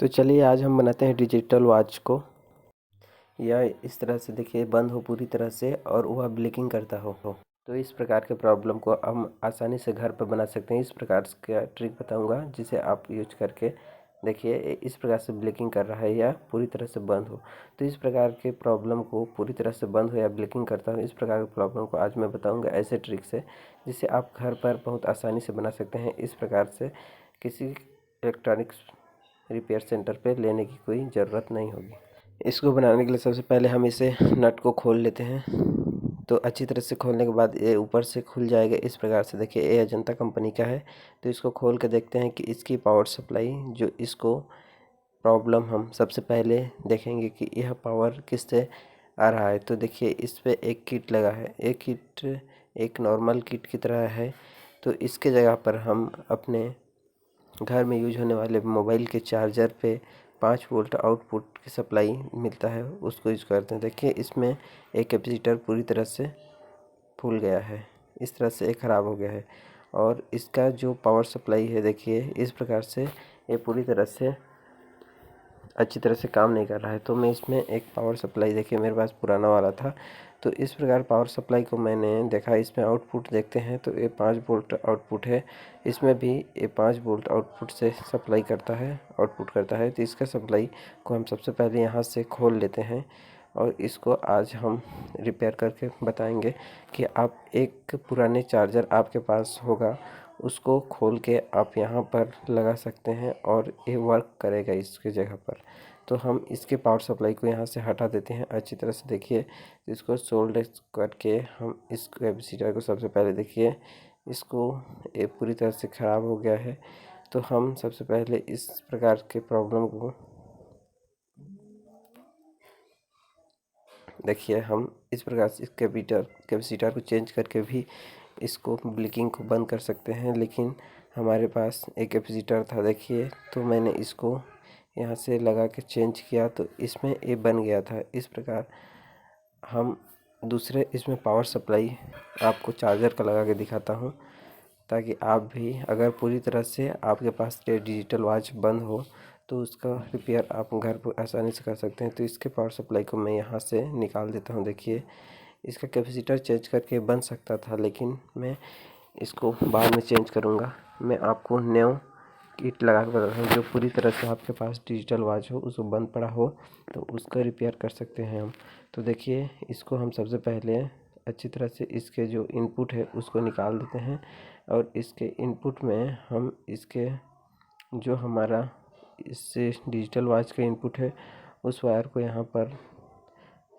तो चलिए आज हम बनाते हैं डिजिटल वॉच को। यह इस तरह से देखिए बंद हो पूरी तरह से और वह ब्लिंकिंग करता हो। तो इस प्रकार के प्रॉब्लम को हम आसानी से घर पर बना सकते हैं। इस प्रकार का ट्रिक बताऊंगा जिसे आप यूज करके देखिए इस प्रकार से ब्लिंकिंग कर रहा है या पूरी तरह से बंद हो। तो इस प्रकार के प्रॉब्लम को पूरी तरह से बंद हो या ब्लिंकिंग करता हो, इस प्रकार के प्रॉब्लम को आज मैं बताऊंगा ऐसे ट्रिक से जिसे आप घर पर बहुत आसानी से बना सकते हैं। इस प्रकार से किसी इलेक्ट्रॉनिक्स रिपेयर सेंटर पे लेने की कोई ज़रूरत नहीं होगी। इसको बनाने के लिए सबसे पहले हम इसे नट को खोल लेते हैं। तो अच्छी तरह से खोलने के बाद ये ऊपर से खुल जाएगा इस प्रकार से। देखिए ये अजंता कंपनी का है। तो इसको खोल के देखते हैं कि इसकी पावर सप्लाई जो इसको प्रॉब्लम हम सबसे पहले देखेंगे कि यह पावर किससे आ रहा है। तो देखिए इस पर एक किट लगा है। एक किट एक नॉर्मल किट की तरह है। तो इसके जगह पर हम अपने घर में यूज होने वाले मोबाइल के चार्जर पे 5 वोल्ट आउटपुट की सप्लाई मिलता है, उसको यूज करते हैं। देखिए इसमें एक कैपेसिटर पूरी तरह से फूल गया है, इस तरह से ये ख़राब हो गया है। और इसका जो पावर सप्लाई है देखिए इस प्रकार से ये पूरी तरह से अच्छी तरह से काम नहीं कर रहा है। तो मैं इसमें एक पावर सप्लाई, देखिए मेरे पास पुराना वाला था, तो इस प्रकार पावर सप्लाई को मैंने देखा। इसमें आउटपुट देखते हैं तो ये 5 वोल्ट आउटपुट है। इसमें भी ये 5 वोल्ट आउटपुट से सप्लाई करता है, आउटपुट करता है। तो इसका सप्लाई को हम सबसे पहले यहाँ से खोल लेते हैं और इसको आज हम रिपेयर करके बताएंगे कि आप एक पुराने चार्जर आपके पास होगा उसको खोल के आप यहाँ पर लगा सकते हैं और ये वर्क करेगा इसके जगह पर। तो हम इसके पावर सप्लाई को यहाँ से हटा देते हैं अच्छी तरह से। देखिए इसको सोल्डर करके हम इस कैपेसिटर को सबसे पहले देखिए इसको ये पूरी तरह से ख़राब हो गया है। तो हम सबसे पहले इस प्रकार के प्रॉब्लम को देखिए हम इस प्रकार से इस कैपेसिटर को चेंज करके भी इसको ब्लिंकिंग को बंद कर सकते हैं। लेकिन हमारे पास एक कैपेसिटर था देखिए, तो मैंने इसको यहाँ से लगा के चेंज किया तो इसमें ये बन गया था। इस प्रकार हम दूसरे इसमें पावर सप्लाई आपको चार्जर का लगा के दिखाता हूँ ताकि आप भी अगर पूरी तरह से आपके पास ये डिजिटल वॉच बंद हो तो उसका रिपेयर आप घर पर आसानी से कर सकते हैं। तो इसके पावर सप्लाई को मैं यहाँ से निकाल देता हूँ। देखिए इसका कैपेसिटर चेंज करके बन सकता था, लेकिन मैं इसको बाद में चेंज करूँगा। मैं आपको न्यू किट लगा के बताता हूँ जो पूरी तरह से आपके पास डिजिटल वॉच हो, उसको बंद पड़ा हो तो उसका रिपेयर कर सकते हैं हम। तो देखिए इसको हम सबसे पहले अच्छी तरह से इसके जो इनपुट है उसको निकाल देते हैं और इसके इनपुट में हम इसके जो हमारा इससे डिजिटल वॉच का इनपुट है उस वायर को यहाँ पर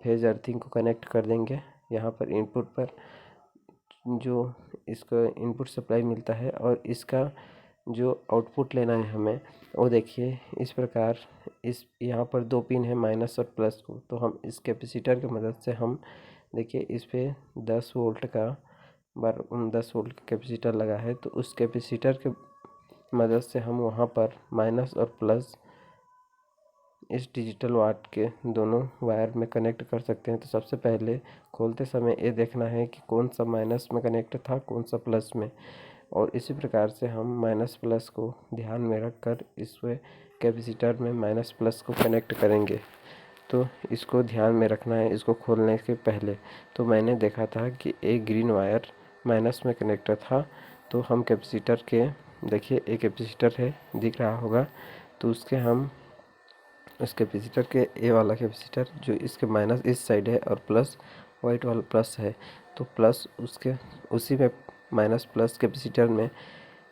फेज अर्थिंग को कनेक्ट कर देंगे। यहाँ पर इनपुट पर जो इसका इनपुट सप्लाई मिलता है और इसका जो आउटपुट लेना है हमें वो देखिए इस प्रकार इस यहाँ पर 2 पिन है माइनस और प्लस को। तो हम इस कैपेसिटर की मदद से हम देखिए इस पे 10 वोल्ट का 10 वोल्ट का कैपेसिटर लगा है। तो उस कैपेसिटर के मदद से हम वहाँ पर माइनस और प्लस इस डिजिटल वॉच के दोनों वायर में कनेक्ट कर सकते हैं। तो सबसे पहले खोलते समय ये देखना है कि कौन सा माइनस में कनेक्ट था कौन सा प्लस में, और इसी प्रकार से हम माइनस प्लस को ध्यान में रखकर इसमें कैपेसिटर में माइनस प्लस को कनेक्ट करेंगे। तो इसको ध्यान में रखना है इसको खोलने के पहले। तो मैंने देखा था कि एक ग्रीन वायर माइनस में कनेक्टर था। तो हम कैपेसिटर के देखिए एक कैपेसिटर है दिख रहा होगा, तो उसके हम इस कैपेसिटर के ए वाला कैपेसिटर जो इसके माइनस इस साइड है और प्लस वाइट वाला प्लस है, तो प्लस उसके उसी में माइनस प्लस कैपेसिटर में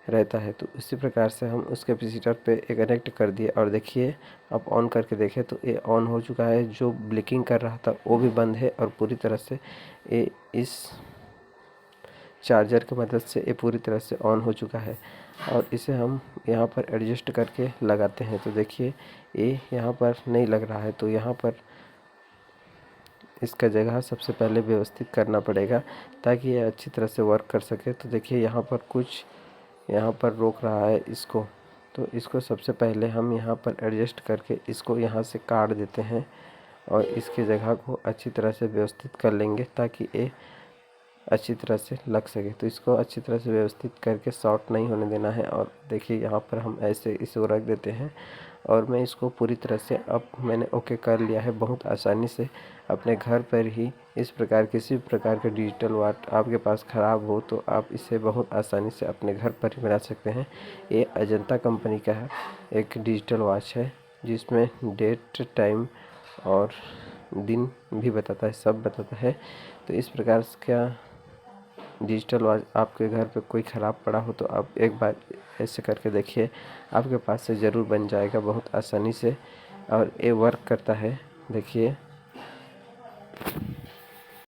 रहता है। तो इसी प्रकार से हम उस कैपेसिटर पे कनेक्ट कर दिए और देखिए अब ऑन करके देखें तो ये ऑन हो चुका है। जो ब्लिंकिंग कर रहा था वो भी बंद है और पूरी तरह से ये इस चार्जर की मदद से ये पूरी तरह से ऑन हो चुका है। और इसे हम यहाँ पर एडजस्ट करके लगाते हैं। तो देखिए ये यहाँ पर नहीं लग रहा है, तो यहाँ पर इसका जगह सबसे पहले व्यवस्थित करना पड़ेगा ताकि ये अच्छी तरह से वर्क कर सके। तो देखिए यहाँ पर कुछ यहाँ पर रोक रहा है इसको, तो इसको सबसे पहले हम यहाँ पर एडजस्ट करके इसको यहाँ से काट देते हैं और इसकी जगह को अच्छी तरह से व्यवस्थित कर लेंगे ताकि ये अच्छी तरह से लग सके। तो इसको अच्छी तरह से व्यवस्थित करके शॉर्ट नहीं होने देना है। और देखिए यहाँ पर हम ऐसे इसको रख देते हैं और मैं इसको पूरी तरह से अब मैंने ओके कर लिया है। बहुत आसानी से अपने घर पर ही इस प्रकार किसी भी प्रकार का डिजिटल वॉच आपके पास ख़राब हो तो आप इसे बहुत आसानी से अपने घर पर ही बना सकते हैं। ये अजंता कंपनी का है, एक डिजिटल वॉच है जिसमें डेट, टाइम और दिन भी बताता है, सब बताता है। तो इस प्रकार का डिजिटल वॉच आपके घर पे कोई ख़राब पड़ा हो तो आप एक बार ऐसे करके देखिए, आपके पास से ज़रूर बन जाएगा बहुत आसानी से। और ये वर्क करता है, देखिए।